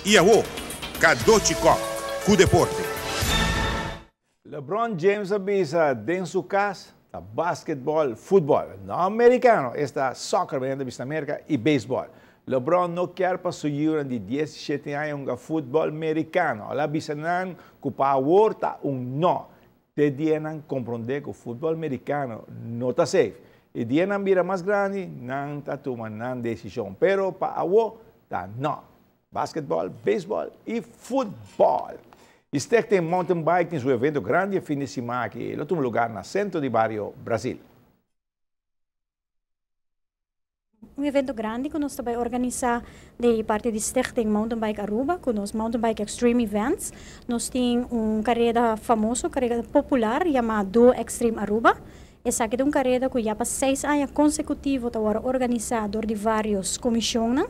E a o, Kadochikok, com deporte. LeBron James avisa em sua casa da basquetebol, futebol, não americano, está soccer da América e beisebol. LeBron não quer para sua de 17 anos de futebol americano. Ela avisa que o power está não. Te dienan compreender que o futebol americano não está safe. E dienan mira mais grande, não está tomando decisão. Pero para a está não. Basquetebol, beisebol e futebol. Este tem mountain bike em seu evento grande fim de semana aqui. Ele tem um lugar no centro de Barrio, Brasil. Um evento grande que nós também organizamos de parte de Stichting Mountain Bike Aruba, com os Mountain Bike Extreme Events. Nós temos carreira famoso, carreira popular, chamada Do Extreme Aruba. Essa aqui é uma carreira que já para 6 anos consecutivos está organizada de várias comissões.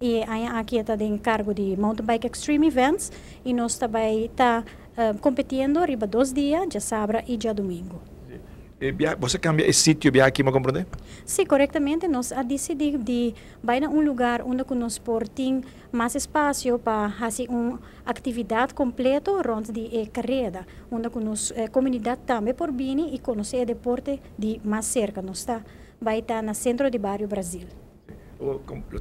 E aqui está em cargo de Mountain Bike Extreme Events. E nós também está competindo riba 2 dias, já sábado e já domingo. Você cambia esse sítio aqui, me compreende? Sim, corretamente. Nós decidimos de ir a um lugar onde nós temos mais espaço para fazer uma atividade completa rond de carreira, onde a comunidade também por vir e conhecer o deporte de mais cerca. Nós está no centro de Barrio, Brasil.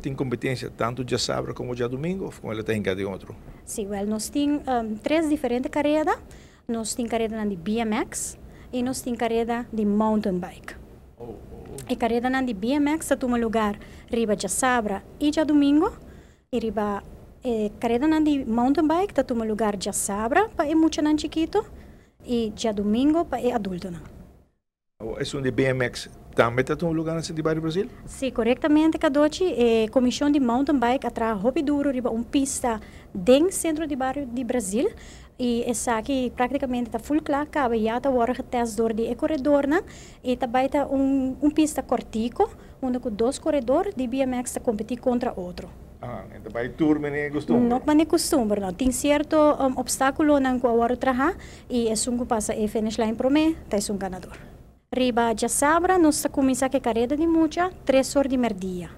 Tem competência tanto dia sábado como dia domingo, ou ele tem cada outro? Sim, nós temos 3 diferentes carreiras. Nós temos carreira de BMX, e nós temos carreira de mountain bike. E carreira de BMX está toma lugar riba de sábado e de domingo. E riba carreira de mountain bike está toma lugar de sábado para muito chiquito e de domingo para adulto. É um de BMX também está toma lugar no Barrio Brasil? Sim, corretamente, Kadochi. A comissão de mountain bike atrás hobby duro riba pista dentro centro de Barrio de Brasil. E essa aqui praticamente está full claro, acaba já está agora teste de corredor, né? E também está pista cortico, onde com 2 corredores de BMX está competir contra outro. Então vai turma nem costume? Não é costume, não. Tem certo obstáculo na que agora trabalha e é um que passa a finish line para mim, tá um ganador. Riba de sábado, nós começamos a carreira de mucha, 3 horas de merdia.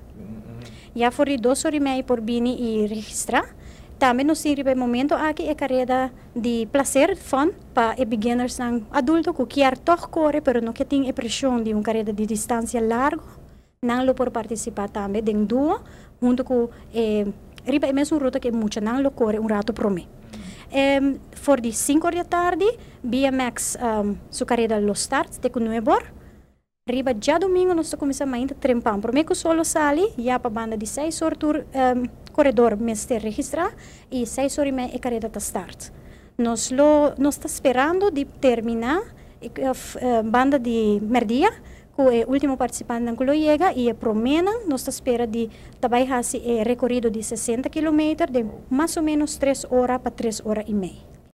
Já foi 2 horas e meia por vir e registrar. Também nós temos no momento aqui a carreira de prazer, fun, para beginners adultos que querem toch correr, mas não tem a pressão de uma carreira de distância larga. Não lo por participar também de duo, junto com riba é mesmo ruta que muita não lo corre rato para mim. For de 5 horas da tarde, BMX sua carreira lo start de 9 horas. Riba já domingo nós começamos a trempar. Por mim que solo sali, já para banda de 6 horas corredor mestre registrar e 6 horas e meia a carreira está start. Nós está esperando de terminar a banda de merdia, que é o último participante que chega e a promena nós está espera de trabalhar o recorrido de 60 km de mais ou menos 3 horas para 3 horas e meia.